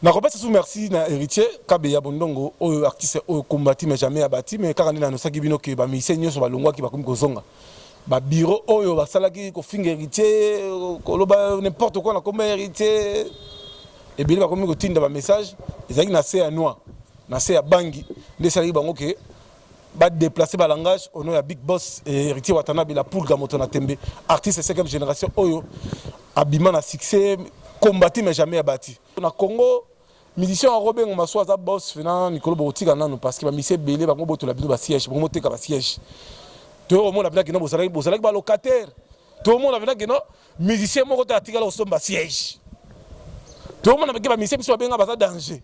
Nakopesa sous merci na héritier Kabeya Bondongo oyo artiste oyo combattu mais jamais abattu mais quand on est saki bino ke ba mise nyoso balongwa ki bakomi kozonga ba bureau oyo basalaki ko finga héritier koloba n'importe quoi na komba héritier et bien bakomi ko tinda ba message ezaki na se ya noir na se ya bangi nde salaki bango ke ba déplacer ba langage au nom ya Big Boss et héritier Watanabe la poule gamoto na tembe artiste 5e génération oyo abima na succès combattu mais jamais abattu na Congo. Musicien en Robin on m'assoit à boss finalement Nicolas Botika non parce que ma mission belé ba ngobo to la bido ba siège ba ngote ka ba siège tout le monde a bien que non bozalaki ba locataire tout le monde a bien que non musicien moko ta tika la somba siège tout le monde a bien que ba musicien biso benga ba danger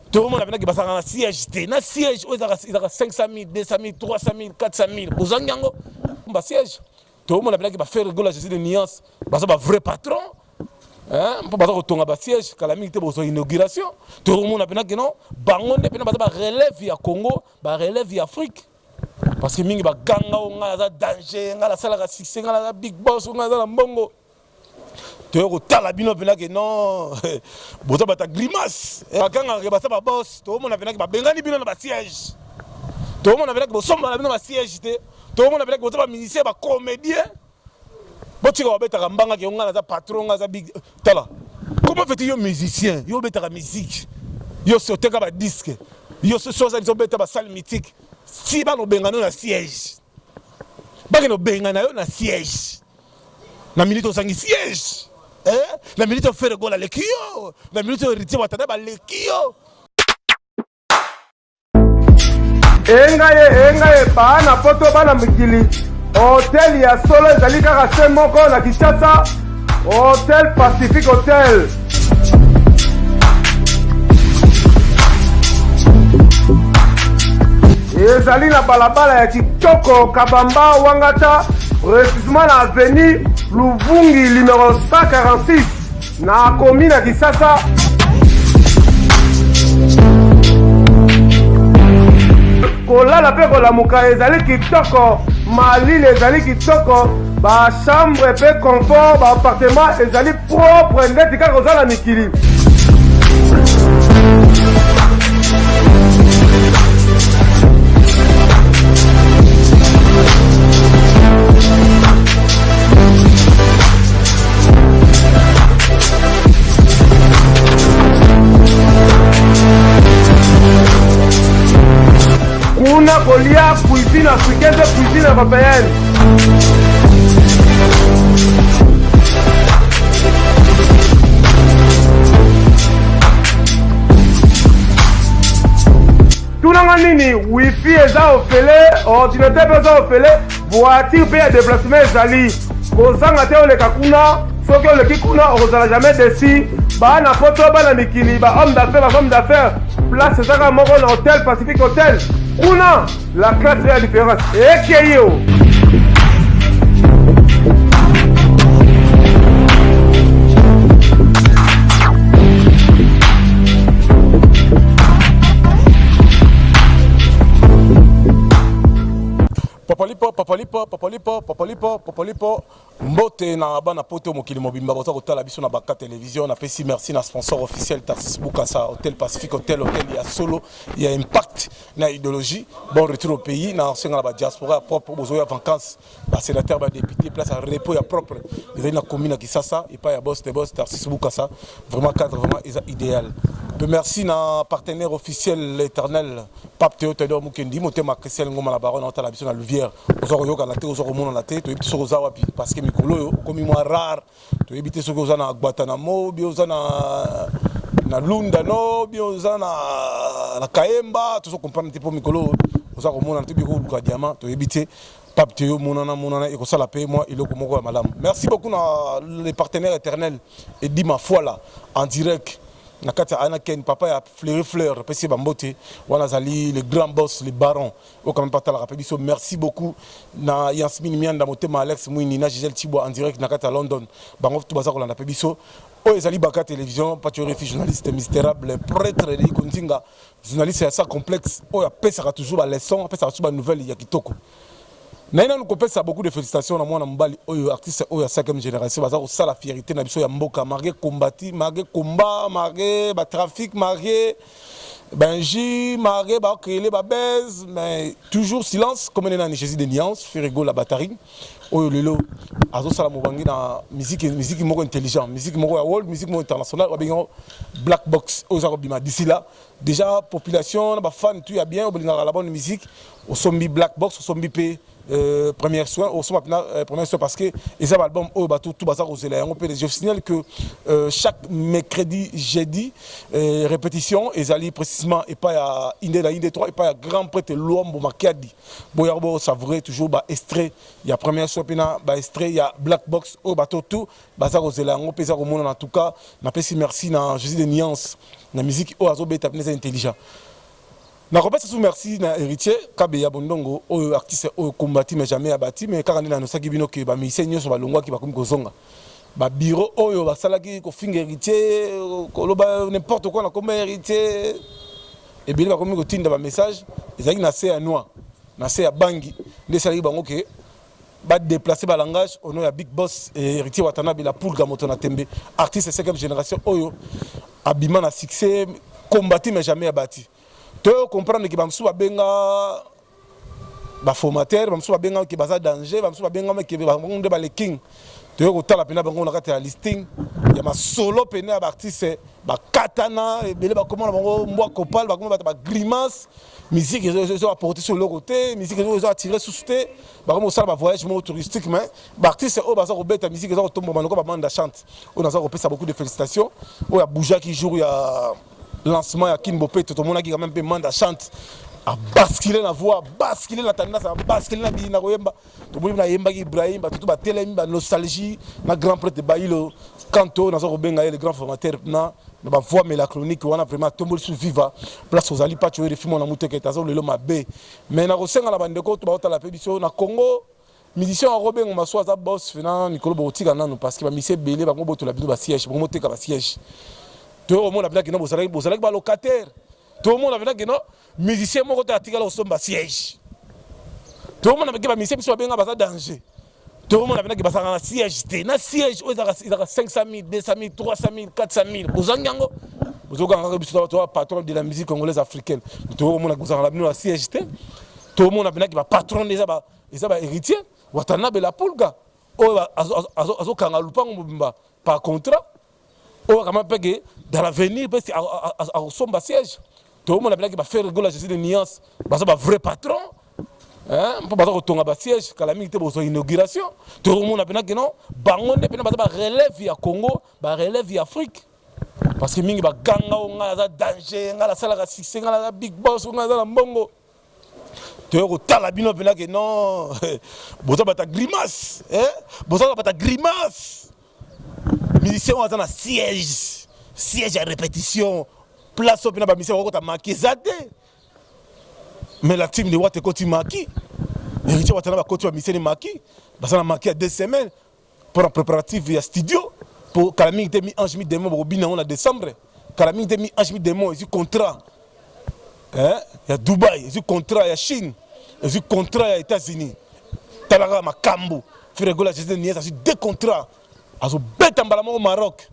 tout le monde a bien que ba sa na siège te na siège o za 500 000 200 000 300 000 400 000 bozangi yango ba siège tout le monde a bien que ba faire rigoler je de nuance ba ça ba vrai patron. Pour pas retourner à siège, quand la milité pour son inauguration, tout le monde a que non, bangon de pas relève via Congo, ba relève via Afrique. Parce que mingi ba ganga on a la danger, on a la salle succès, on a la Big Boss, on a la mbongo. Tu es au talabino pena que non, boza ba ta grimace. Ba ganga ba sa ba boss, tout le monde a que ba bengani bino na ba siège. Tout le monde a que bo somba na bino ba siège, tout le monde a que boza ba musicien ba comédien. Comment fais-tu un musicien? Yo beta la musique. Yo sauté comme un disque. Yo se chose ils ont beta la salle mythique. Si ba no bengano na siège. Ba no bengana na siège. Na milito sangi siège. Na milito faire gola le kio. Na milito héritier watana ba le kio. Engaye bana poto bana mikili. Hôtel ya solo ezali kaka se moko na Kinshasa, Hôtel Pacific Hotel. Ezali na balabala ya kitoko Kabamba Wangata, précisément na avenue Luvungi numéro 146 na commune ya Kinshasa. Kolala pe kolamuka ezali kitoko, malile ezali kitoko, ba chambre pe confort, ba appartement ezali propre ndeti kaka ozala mikili. Kuna kolia cuisine africaine, cuisine européenne. Tunanga nini wifi eza ofele, ordinateur eza ofele, voiture pe ya déplacement ezali. Kozanga te oleka kuna, soki oleki kuna ozala jamais déçu. Ba na poto bana mikili, ba homme d'affaires, place ezaka moko na Hôtel Pacific Hotel. Kuna la classe est la différence. Et Keyo. Papalipo, mbote na bana poto mokili mobimba boza kotala biso na baka télévision na pesi merci na sponsor officiel Tarsis Bukasa Hôtel Pacific Hotel ya solo il y a impact na idéologie bon retour au pays na senga la diaspora propre bozo ya vacances ba sénateur ba député place à repos ya propre ils na commune qui ça et pas ya boss Tarsis Bukasa vraiment cadre vraiment idéal. Merci na partenaire officiel l'éternel Pape Théo Théodore Mukendi motema Christian Ngoma la baronne na biso na Louvière ozo yoka la té ozo mona la té to yebiti soko za wapi parce que mikolo yo comme moi rare to yebiti soko za na Guantanamo bio za na Lunda no bio za na Kaemba to so comprendre tipo mikolo ozo mona na tibiko luka diamant to yebiti Pape Théo monana et ko sala paye moi il ko moko malam. Merci beaucoup na les partenaires éternels et dit ma foi là en direct. Nakata Anaken papa ya fleur pesi bambote wana zali le grand boss les barons au quand même pas la rappel biso merci beaucoup na Yasmine Mianda motema Alex Mouini na Gisèle Thibault en direct nakata London bango tout baza ko landa pe biso o ezali baka télévision patriote journaliste mystérable prêtre de Kontinga journaliste ya ça complexe o ya pesa toujours ba leçon pesa toujours ba nouvelle ya kitoko Naina nous kopesa beaucoup de félicitations na mwana mbali oyo artiste oyo ya 5e génération baza ko sala fierté na biso ya mboka marqué combati marqué combat marqué ba trafic marqué Benji marqué ba créer ba baise mais toujours silence comme on est dans Jésus de nuance fait rigoler la batterie oyo lelo azo sala mobangi na musique moko intelligent musique moko ya world musique moko international ba bingo black box oyo za ko bima d'ici là déjà population ba fan tout ya bien obelinga la bonne musique au sombi black box au sombi p première soin au son première soin parce que les albums au bateau tout bazar aux élèves je signale que chaque mercredi jeudi répétition et ali précisément et pas à Inde 3 et pas à grand prêtre Luambo Makadi boyarbo savourer toujours ba extrait il y a première soin pena ba extrait il y a black box au bateau tout bazar aux élèves on pesa au monde en tout cas na pesi merci na Jésus de nuance na musique au azo beta intelligent. Na repese sous merci na héritier Kabeya Bondongo oyo artiste oyo combattu mais jamais abattu mais car na nosaki bino ke ba mise nyonso balongwa ki bakomi kozonga ba bureau oyo basalaki ko finga héritier ko loba n'importe quoi na comme héritier et bien bakomi ko tinda ba message ezaki na se ya noir na se ya bangi nde salaki bango ke ba déplacer ba langage au nom ya big boss et héritier Watanabe la poule gamoto na tembe artiste 5e génération oyo abima na succès combattu mais jamais abattu. Tu comprends que bamsou babenga ba formateur bamsou babenga ki baza danger bamsou babenga ki bangonde ba le king tu kotala pena bango na kati ya listing ya ma solo pena ba artiste ba katana et belé ba comment bango mwa copal ba comment ba grimace musique ils ont apporté sur le côté musique ils ont attiré sous côté ba comme ça ba voyage mo touristique mais ba artiste o ba ça robeta musique ils ont tomber bango ba banda chante on a ça repé ça beaucoup de félicitations o ya Bouja qui joue ya lancement à Kinbopé, tout le monde qui a même demandé à chanter, à basculer la voix, basculer la tendance, à basculer la vie, tout le monde a Yemba Ibrahim, tout le monde a nostalgie, na grand prêtre de Baïlo, Kanto, na Zorobenga, le grand formateur, na voix mélancolique, on a vraiment tombé sur viva, place aux alliés, pas tuer les films, on a monté que t'as le loma B, mais na Rosenga la bande de côte, tu la pédition, na Congo, musicien en Robin, on m'a soit à boss, finalement, Nicolas Boutiga, parce qu'il va misser Belé, va monter la bide de siège, pour monter comme siège. Tout le monde a vu que nous sommes locataires. Tout le monde a vu que nous musiciens sommes en siège. Tout le monde a vu que les musiciens sont en danger. Tout le monde a vu que nous sommes en siège. Dans le siège, il y a 500 000, 200 000, 300 000, 400 000. Vous avez patron de la musique congolaise africaine. Tout le monde a vu que nous siège. Tout le monde a vu que patron des héritiers. Watanabe la Pulga. Par contrat. Dans l'avenir, à sombre siège, tout le monde a fait rigoler Jésus de nuance, parce que vrai patron, pour pas retourner à siège, quand la milité pour son inauguration, tout le monde a fait que non, bangon de relève via Congo, relève via Afrique, parce que mingi ba ganga on a danger, on a la salle à succès, on a la big boss, on a la mbongo. Tu es tala bino pena que non, boza bata grimace, boza bata grimace. Musiciens ont un siège à répétition, place au pena ba musiciens ont marqué zade. Mais la team de Watt est marqué. Héritier Watanabe côté musicien marqué. Parce qu'on a marqué à 2 semaines pour un préparatif via studio pour Calamine était mis en chemin démon au Bina en décembre. Calamine était mis en chemin démon il y a contrat. Il y a Dubaï, il y a contrat, il y a Chine, il y a contrat, il y a États-Unis. Talaga Makambu, Firegola Jésus Niès, il y a 2 contrats. Azo bête en balamon au Maroc,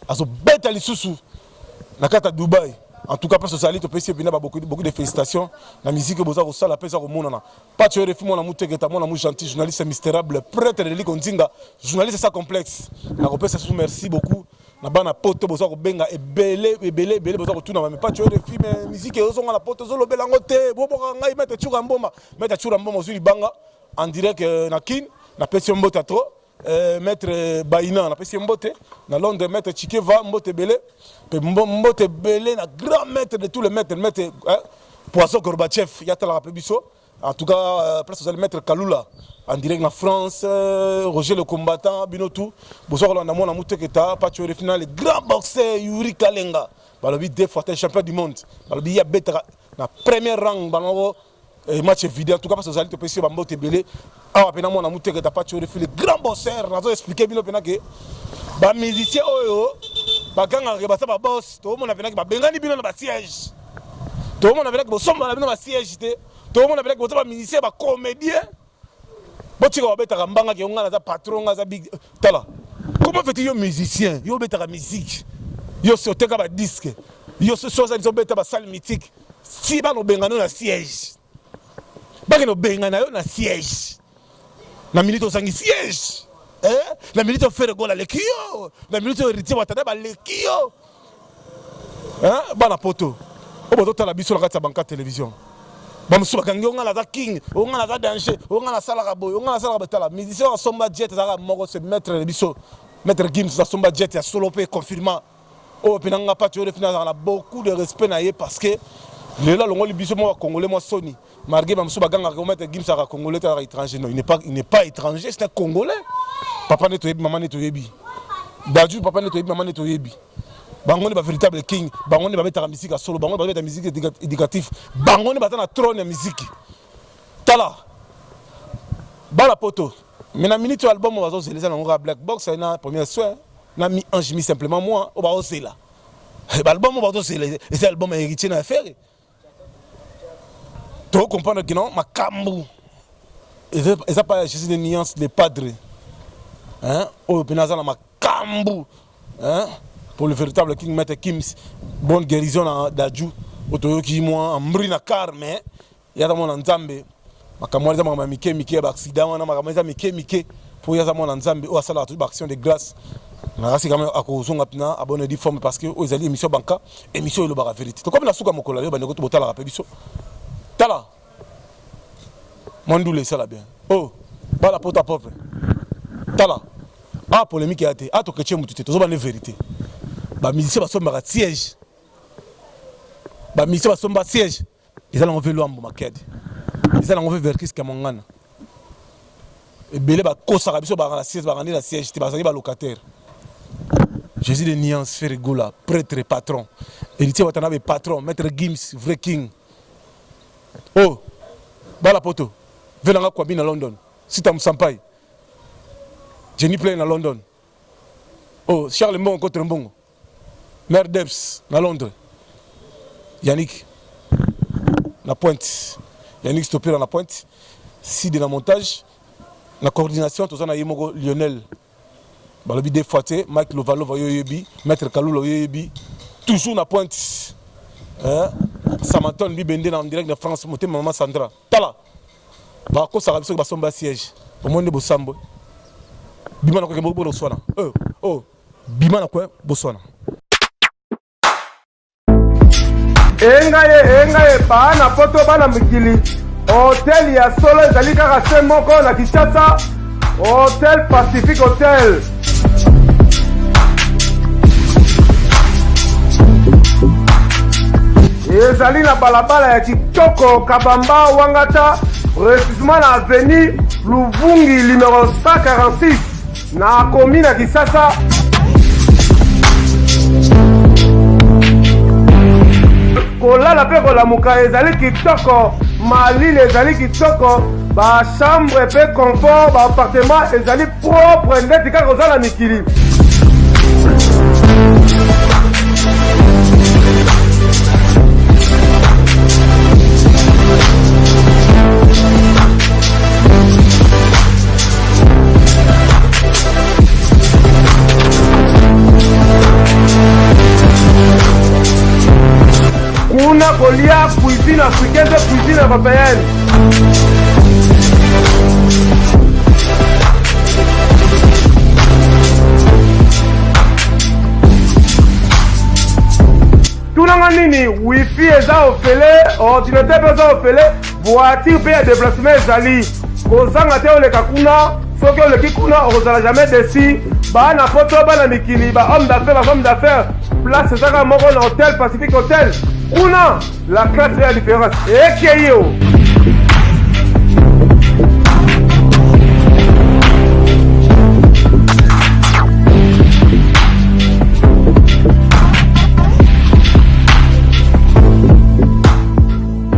azo bête à l'Issoussou, na kata Dubaï. En tout cas, parce que ça allait te payer beaucoup de félicitations. La musique que vous avez reçue, la paix au monde. Pas tuer les films, on a monté que mon amour gentil, journaliste mystérable, prêtre de l'Ikonzinga, journaliste ça complexe. La repère, ça merci beaucoup. Na bana pote boza ko benga ebele boza ko tuna mais pas tuer les films musique et ozonga la pote zo lobela ngote bo ngai meta chura mboma ozuli banga en direct na kin na pesi mbota trop. Maître Baïna, on a passé Mbote, dans Londres, maître Chikeva, Mbote Belé, Mbote Belé, le grand maître de tous les maîtres, maître Poisson Gorbatchev, il y a la Pébisso, en tout cas, place aux maître Kaloula, en direct en France, Roger le combattant, Binotou, Boussoir, on a mon amour Teketa, Patio de finale, le grand boxeur Yuri Kalenga, Balobi 2 fois champion du monde, Balobi Yabetra, la première rang, Balobo. Match vidéo en tout cas parce que vous allez te passer Mbote Belé ah pena mon amour te que t'as pas tué le grand bosseur n'a pas expliqué bien pena que ba musicien oyo ba ganga ke ba sa ba boss tout le monde a pena que ba bengani bino na ba siège tout le monde a pena que bo somba na bino ba siège tout le monde a pena que bo ba musicien ba comédien botika babetaka mbanga ke ngana za patron ngaza big tala. Comment fais-tu yo musicien, yo betaka musique. Yo soteka ba disque. Yo soza zo beta ba salle mythique. Si ba no bengano na siège. Ba ke no bengana yo na siège. Na minute osangi siège. La minute faire gola lekio. La minute héritier watana ba lekio. Bana poto. Obo to la biso la kati banka télévision. Ba musuba kangi onga la za king, onga la za danger, onga la sala boy, onga la sala betala. Musicien somba jet za moko se mettre le biso. Mettre Gims za somba jet ya solo pe confirmant. Oh penanga pa tu a beaucoup de respect na ye parce que le là longo le biso mo congolais mo soni. Margué ba musuba ganga ko mettre Gims à congolais ta étranger non, il n'est pas étranger, c'est un congolais. Papa neto yebi maman neto yebi. Daju papa neto yebi maman neto yebi. Bangoni ba véritable king, bangoni ba mettre musique à solo, bangoni ba mettre musique éducatif, bangoni ba na trône de musique. Tala. Bala poto. Mais na minute album on va se laisser dans Black Box c'est na premier soin, na mi ange mi simplement moi, on va aussi là. L'album on va se laisser, et c'est album héritier na faire. Tu comprends que non, ma cambu. Et ça pas juste des nuances les padres. Hein? Oh penaza na ma cambu. Hein? Pour le véritable King Maître Gims, bonne guérison d'Adju, Otoyoki moi, Mbri na car, mais il y a dans mon ensemble, ma camarade m'a miqué, accident, ma camarade miqué, pour y avoir mon ensemble, ou à ça la action de grâce. Na rasi quand même à cause on a pina abonné di forme parce que aux alliés émission banca, émission le bar vérité. Donc comme la souka mokola, ba neko to botala rappel biso. Tala. Mandoule ça là bien. Oh, ba la porte à porte. Tala. Ah polémique a été. Ah to ketche mututé, to zo ba ne vérité. Ba musicien basomba siège. Ba musicien basomba siège. Ils allons veut l'ambo maked. Ils allons veut verkis kamongana. Et belé ba kosa biso ba na siège ba randi na siège, ti ba zangi ba locataire. Jésus de nuance fait rigola, prêtre patron. Héritier watana be patron, maître Gims, vrai king. Oh. Ba la poto. Velanga kwabi na London. Sita Musampai. Jenny Play na London. Oh, Charles Mbongo contre Mbongo. Mère Debs, à Londres. Yannick, la pointe. Yannick stoppé dans la pointe. Sid dans la montage. La coordination, tout ça, na Yemogo Lionel. Balobi des fois, Mike Lovalo va yoyebi. Maître Kalou va yoyebi. Toujours la pointe. Samanton, Bibende en direct de France. Monté Maman Sandra. Tala. Bah, quoi ça va se passer au siège. Au moins de Bossambo. Bimana quoi que Bobo Botswana. Oh. Bimana quoi Botswana. engaye bana poto bana mikili hotel ya solo ezali kaka se moko na Kinshasa, Hotel Pacific Hotel. Ezali na balabala ya kitoko Kabamba Wangata, précisément na avenue Luvungi numéro 146 na commune ya Kinshasa. Kolala pe kolamuka ezali kitoko, malile ezali kitoko, ba chambre pe confort, ba appartement ezali propre ndeti kaka ozala mikili. Kuna kolia cuisine africaine de cuisine européenne. Tunanga nini wifi eza ofele, ordinateur eza ofele, voiture pe ya déplacement ezali. Kozanga te oleka kuna, soki oleki kuna ozala jamais déçu. Ba na poto bana mikili, ba homme d'affaires, place ezaka moko na Hotel Pacific Hotel. Una, la classe est la différence. Et qui est